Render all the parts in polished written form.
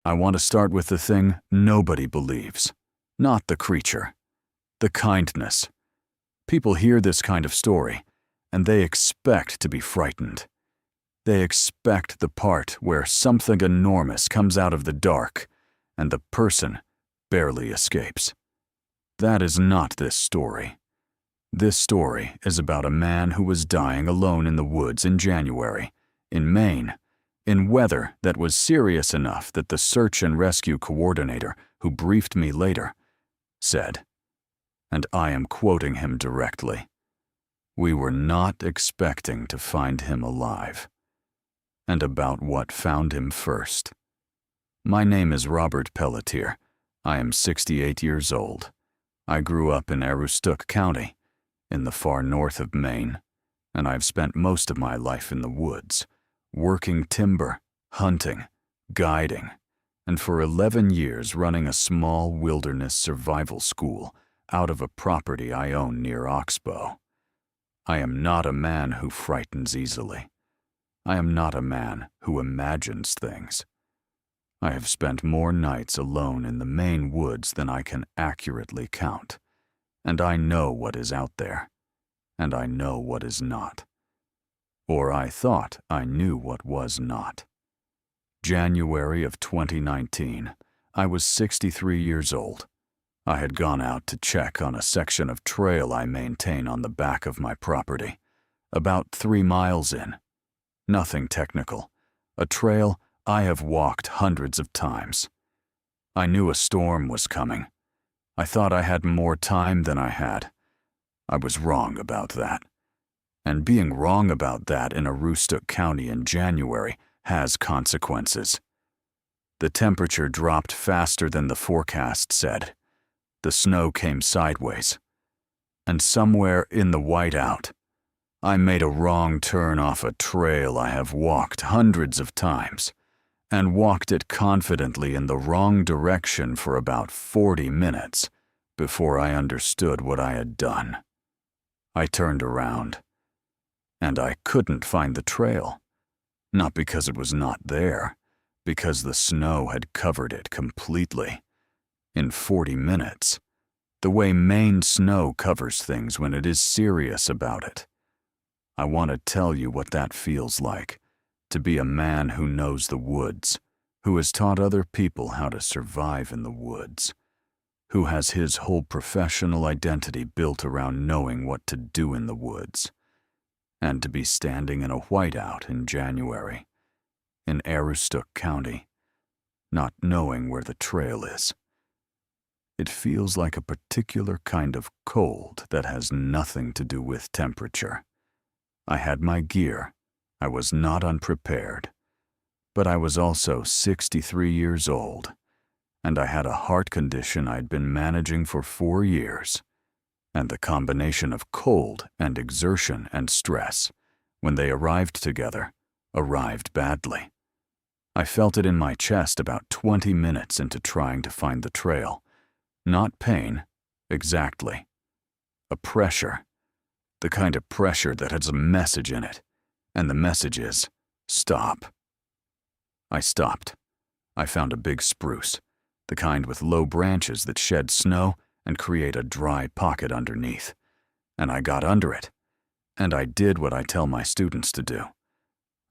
I want to start with the thing nobody believes, not the creature, the kindness. People hear this kind of story, and they expect to be frightened. They expect the part where something enormous comes out of the dark, and the person barely escapes. That is not this story. This story is about a man who was dying alone in the woods in January, in Maine, in weather that was serious enough that the search and rescue coordinator, who briefed me later, said, and I am quoting him directly, "We were not expecting to find him alive." And about what found him first. My name is Robert Pelletier. I am 68 years old. I grew up in Aroostook County, in the far north of Maine, and I've spent most of my life in the woods, working timber, hunting, guiding, and for 11 years running a small wilderness survival school out of a property I own near Oxbow. I am not a man who frightens easily. I am not a man who imagines things. I have spent more nights alone in the Maine woods than I can accurately count, and I know what is out there, and I know what is not. Or I thought I knew what was not. January of 2019, I was 63 years old. I had gone out to check on a section of trail I maintain on the back of my property, about 3 miles in. Nothing technical, a trail I have walked hundreds of times. I knew a storm was coming. I thought I had more time than I had. I was wrong about that. And being wrong about that in Aroostook County in January has consequences. The temperature dropped faster than the forecast said. The snow came sideways. And somewhere in the whiteout, I made a wrong turn off a trail I have walked hundreds of times, and walked it confidently in the wrong direction for about 40 minutes before I understood what I had done. I turned around, and I couldn't find the trail. Not because it was not there, because the snow had covered it completely. In 40 minutes, the way Maine snow covers things when it is serious about it. I want to tell you what that feels like, to be a man who knows the woods, who has taught other people how to survive in the woods, who has his whole professional identity built around knowing what to do in the woods, and to be standing in a whiteout in January, in Aroostook County, not knowing where the trail is. It feels like a particular kind of cold that has nothing to do with temperature. I had my gear. I was not unprepared. But I was also 63 years old, and I had a heart condition I'd been managing for 4 years. And the combination of cold and exertion and stress, when they arrived together, arrived badly. I felt it in my chest about 20 minutes into trying to find the trail. Not pain, exactly. A pressure. The kind of pressure that has a message in it, and the message is, stop. I stopped. I found a big spruce, the kind with low branches that shed snow and create a dry pocket underneath. And I got under it, and I did what I tell my students to do.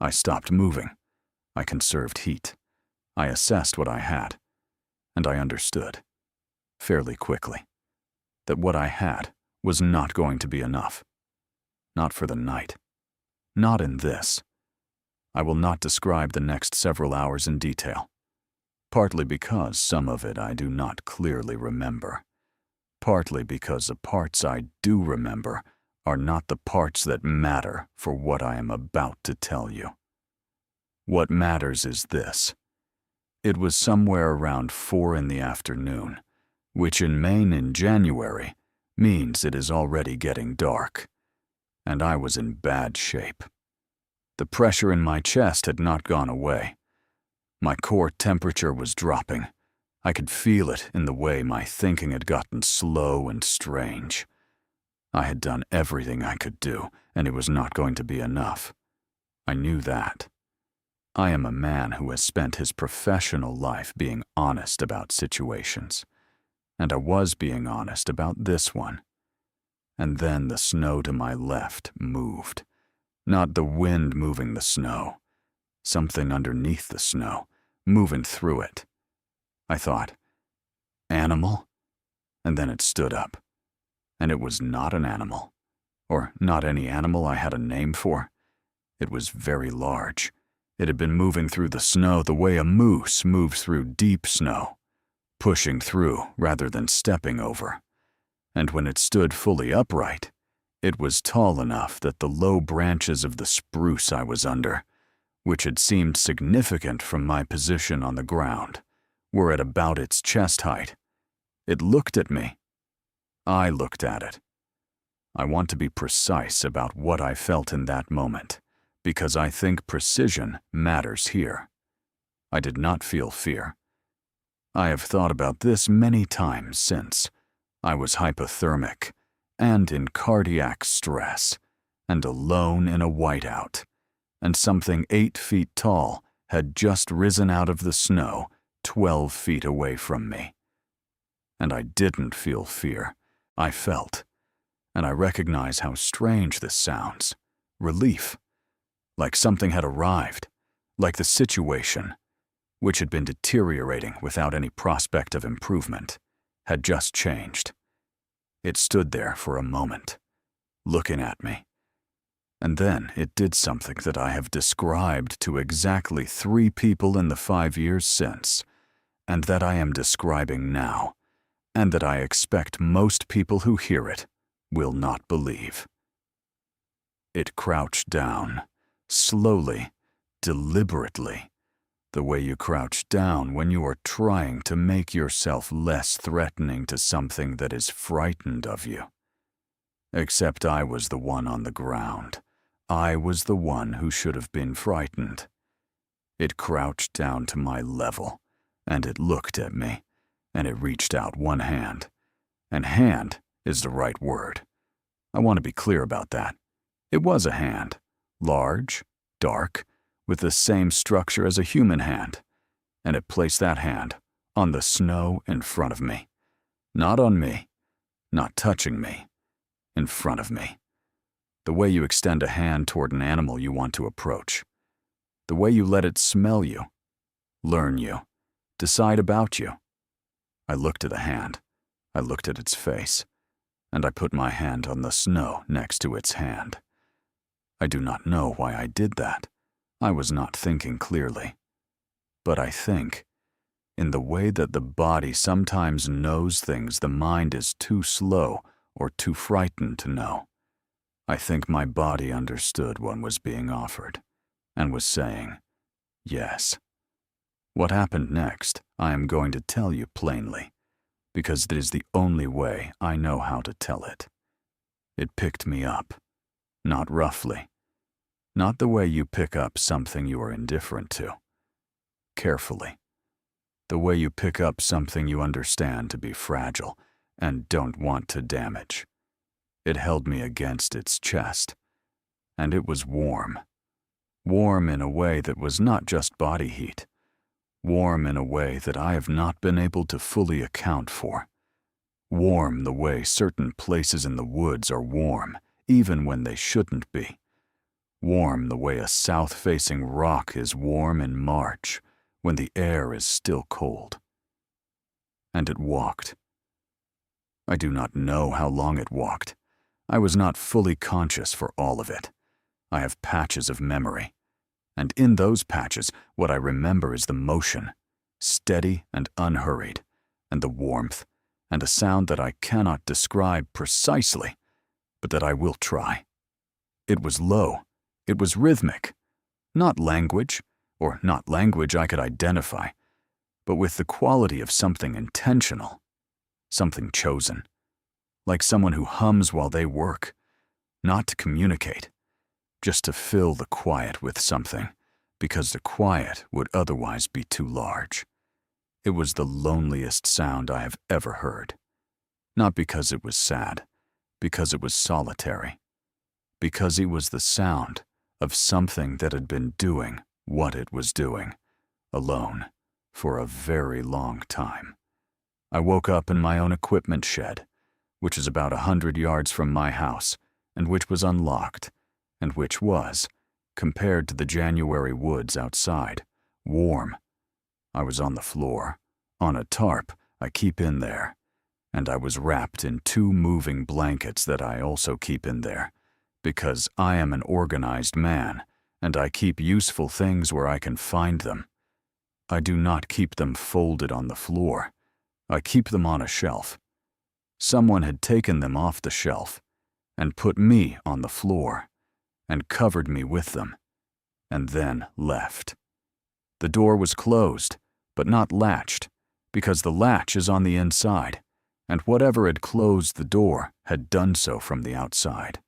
I stopped moving. I conserved heat. I assessed what I had, and I understood, fairly quickly, that what I had was not going to be enough. Not for the night. Not in this. I will not describe the next several hours in detail, partly because some of it I do not clearly remember, partly because the parts I do remember are not the parts that matter for what I am about to tell you. What matters is this. It was somewhere around 4 in the afternoon, which in Maine in January means it is already getting dark, and I was in bad shape. The pressure in my chest had not gone away. My core temperature was dropping. I could feel it in the way my thinking had gotten slow and strange. I had done everything I could do, and it was not going to be enough. I knew that. I am a man who has spent his professional life being honest about situations, and I was being honest about this one. And then the snow to my left moved. Not the wind moving the snow. Something underneath the snow, moving through it. I thought, animal? And then it stood up. And it was not an animal. Or not any animal I had a name for. It was very large. It had been moving through the snow the way a moose moves through deep snow, pushing through rather than stepping over. And when it stood fully upright, it was tall enough that the low branches of the spruce I was under, which had seemed significant from my position on the ground, were at about its chest height. It looked at me. I looked at it. I want to be precise about what I felt in that moment, because I think precision matters here. I did not feel fear. I have thought about this many times since. I was hypothermic, and in cardiac stress, and alone in a whiteout, and something 8 feet tall had just risen out of the snow 12 feet away from me. And I didn't feel fear. I felt, and I recognize how strange this sounds, relief. Like something had arrived, like the situation, which had been deteriorating without any prospect of improvement, had just changed. It stood there for a moment, looking at me. And then it did something that I have described to exactly 3 people in the 5 years since, and that I am describing now, and that I expect most people who hear it will not believe. It crouched down. Slowly, deliberately, the way you crouch down when you are trying to make yourself less threatening to something that is frightened of you. Except I was the one on the ground. I was the one who should have been frightened. It crouched down to my level, and it looked at me, and it reached out one hand. And hand is the right word. I want to be clear about that. It was a hand. Large, dark, with the same structure as a human hand, and it placed that hand on the snow in front of me. Not on me, not touching me, in front of me. The way you extend a hand toward an animal you want to approach. The way you let it smell you, learn you, decide about you. I looked at the hand, I looked at its face, and I put my hand on the snow next to its hand. I do not know why I did that. I was not thinking clearly. But I think, in the way that the body sometimes knows things the mind is too slow or too frightened to know, I think my body understood what was being offered, and was saying, yes. What happened next, I am going to tell you plainly, because it is the only way I know how to tell it. It picked me up. Not roughly. Not the way you pick up something you are indifferent to. Carefully. The way you pick up something you understand to be fragile and don't want to damage. It held me against its chest. And it was warm. Warm in a way that was not just body heat. Warm in a way that I have not been able to fully account for. Warm the way certain places in the woods are warm, even when they shouldn't be. Warm the way a south-facing rock is warm in March, when the air is still cold. And it walked. I do not know how long it walked. I was not fully conscious for all of it. I have patches of memory. And in those patches, what I remember is the motion, steady and unhurried, and the warmth, and a sound that I cannot describe precisely, but that I will try. It was low. It was rhythmic. Not language, or not language I could identify, but with the quality of something intentional, something chosen, like someone who hums while they work, not to communicate, just to fill the quiet with something, because the quiet would otherwise be too large. It was the loneliest sound I have ever heard. Not because it was sad, because it was solitary. Because it was the sound of something that had been doing what it was doing, alone, for a very long time. I woke up in my own equipment shed, which is about 100 yards from my house, and which was unlocked, and which was, compared to the January woods outside, warm. I was on the floor, on a tarp I keep in there, and I was wrapped in 2 moving blankets that I also keep in there, because I am an organized man, and I keep useful things where I can find them. I do not keep them folded on the floor. I keep them on a shelf. Someone had taken them off the shelf and put me on the floor and covered me with them, and then left. The door was closed, but not latched, because the latch is on the inside, and whatever had closed the door had done so from the outside.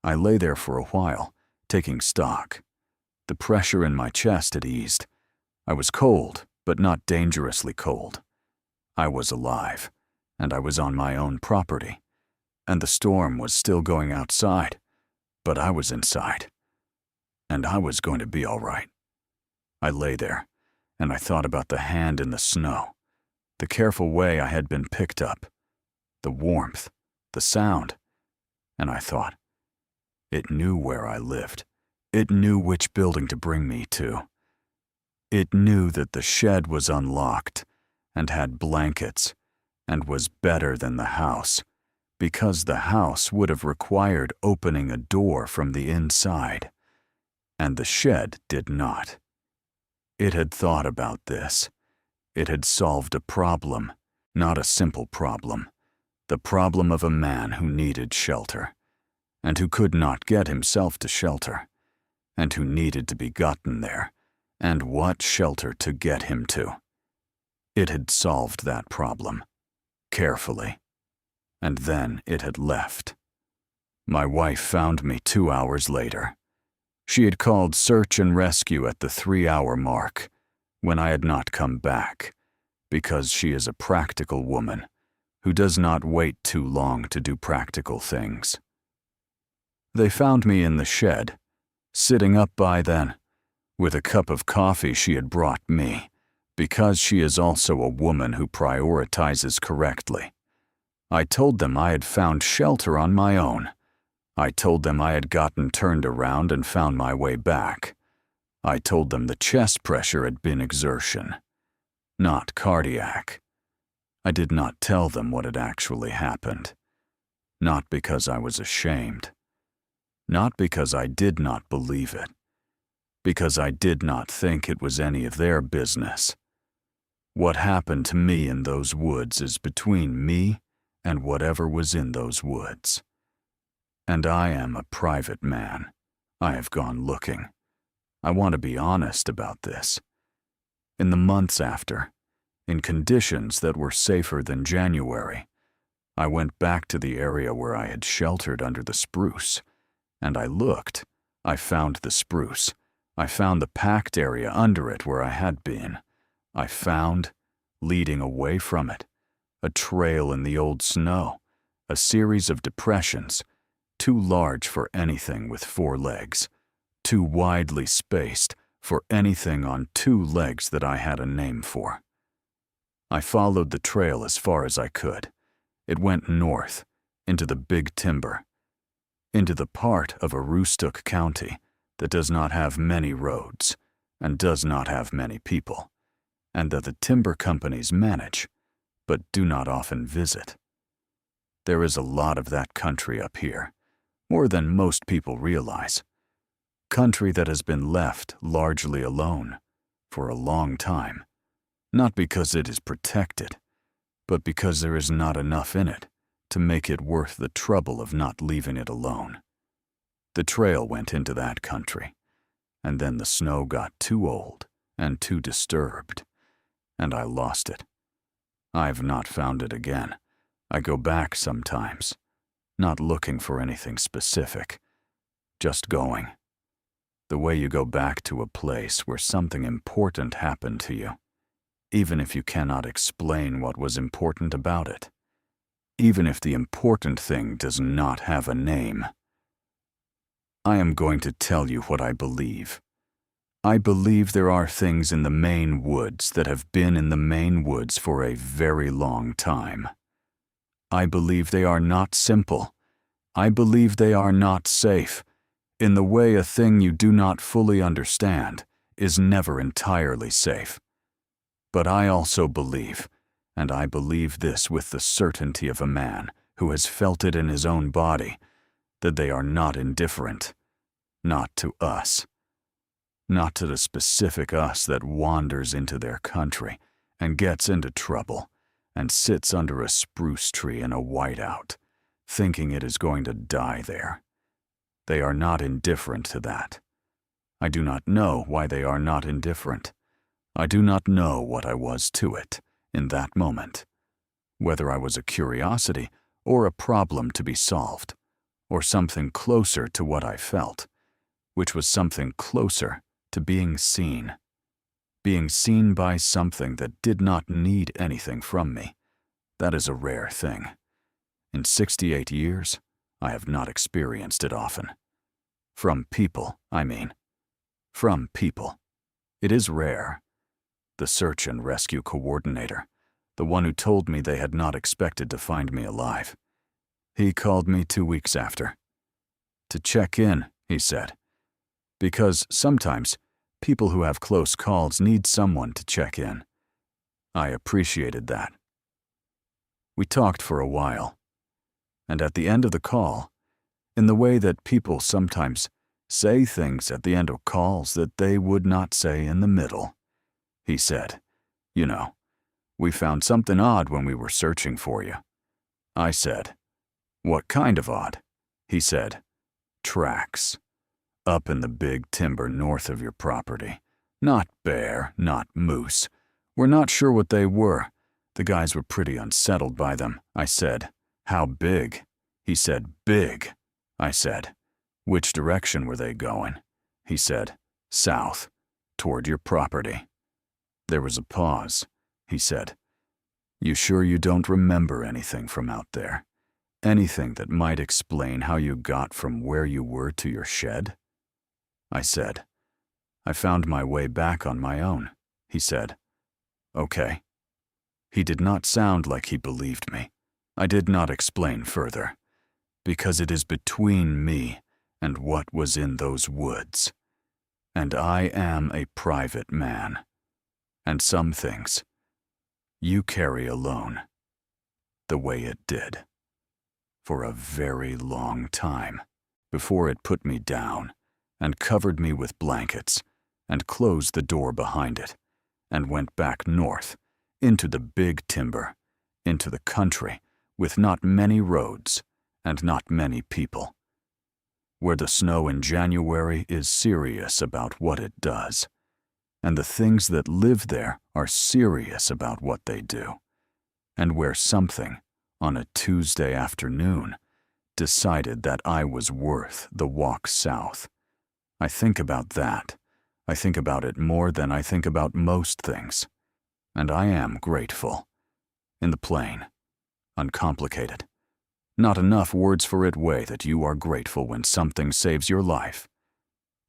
I lay there for a while, taking stock. The pressure in my chest had eased. I was cold, but not dangerously cold. I was alive, and I was on my own property, and the storm was still going outside, but I was inside, and I was going to be all right. I lay there, and I thought about the hand in the snow, the careful way I had been picked up, the warmth, the sound, and I thought, it knew where I lived. It knew which building to bring me to. It knew that the shed was unlocked and had blankets and was better than the house, because the house would have required opening a door from the inside, and the shed did not. It had thought about this. It had solved a problem, not a simple problem, the problem of a man who needed shelter, and who could not get himself to shelter, and who needed to be gotten there, and what shelter to get him to. It had solved that problem, carefully, and then it had left. My wife found me 2 hours later. She had called search and rescue at the 3-hour mark, when I had not come back, because she is a practical woman who does not wait too long to do practical things. They found me in the shed, sitting up by then, with a cup of coffee she had brought me, because she is also a woman who prioritizes correctly. I told them I had found shelter on my own. I told them I had gotten turned around and found my way back. I told them the chest pressure had been exertion, not cardiac. I did not tell them what had actually happened, not because I was ashamed, not because I did not believe it, because I did not think it was any of their business. What happened to me in those woods is between me and whatever was in those woods. And I am a private man. I have gone looking. I want to be honest about this. In the months after, in conditions that were safer than January, I went back to the area where I had sheltered under the spruce, and I looked. I found the spruce. I found the packed area under it where I had been. I found, leading away from it, a trail in the old snow, a series of depressions, too large for anything with 4 legs, too widely spaced for anything on 2 legs that I had a name for. I followed the trail as far as I could. It went north, into the big timber, into the part of Aroostook County that does not have many roads and does not have many people, and that the timber companies manage, but do not often visit. There is a lot of that country up here, more than most people realize. Country that has been left largely alone for a long time, not because it is protected, but because there is not enough in it to make it worth the trouble of not leaving it alone. The trail went into that country, and then the snow got too old and too disturbed, and I lost it. I've not found it again. I go back sometimes, not looking for anything specific, just going. The way you go back to a place where something important happened to you, even if you cannot explain what was important about it, even if the important thing does not have a name. I am going to tell you what I believe. I believe there are things in the Maine woods that have been in the Maine woods for a very long time. I believe they are not simple. I believe they are not safe, in the way a thing you do not fully understand is never entirely safe. But I also believe, and I believe this with the certainty of a man who has felt it in his own body, that they are not indifferent. Not to us. Not to the specific us that wanders into their country and gets into trouble and sits under a spruce tree in a whiteout, thinking it is going to die there. They are not indifferent to that. I do not know why they are not indifferent. I do not know what I was to it in that moment, whether I was a curiosity or a problem to be solved, or something closer to what I felt, which was something closer to being seen by something that did not need anything from me. That is a rare thing. In 68 years, I have not experienced it often. From people, I mean. From people. It is rare. The search and rescue coordinator, the one who told me they had not expected to find me alive. He called me 2 weeks after. To check in, he said. Because sometimes, people who have close calls need someone to check in. I appreciated that. We talked for a while, and at the end of the call, in the way that people sometimes say things at the end of calls that they would not say in the middle, he said, "You know, we found something odd when we were searching for you." I said, "What kind of odd?" He said, "Tracks. Up in the big timber north of your property. Not bear, not moose. We're not sure what they were. The guys were pretty unsettled by them." I said, "How big?" He said, "Big." I said, "Which direction were they going?" He said, "South, toward your property." There was a pause. He said, "You sure you don't remember anything from out there? Anything that might explain how you got from where you were to your shed?" I said, "I found my way back on my own." He said, "Okay." He did not sound like he believed me. I did not explain further, because it is between me and what was in those woods. And I am a private man. And some things you carry alone, the way it did, for a very long time, before it put me down and covered me with blankets and closed the door behind it and went back north into the big timber, into the country with not many roads and not many people, where the snow in January is serious about what it does, and the things that live there are serious about what they do, and where something, on a Tuesday afternoon, decided that I was worth the walk south. I think about that. I think about it more than I think about most things. And I am grateful. In the plain, uncomplicated. Not enough words for it way that you are grateful when something saves your life.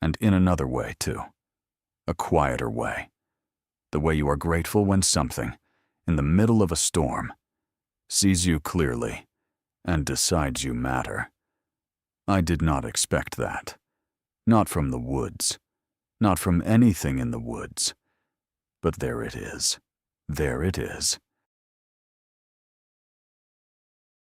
And in another way, too. A quieter way. The way you are grateful when something, in the middle of a storm, sees you clearly and decides you matter. I did not expect that. Not from the woods. Not from anything in the woods. But there it is. There it is.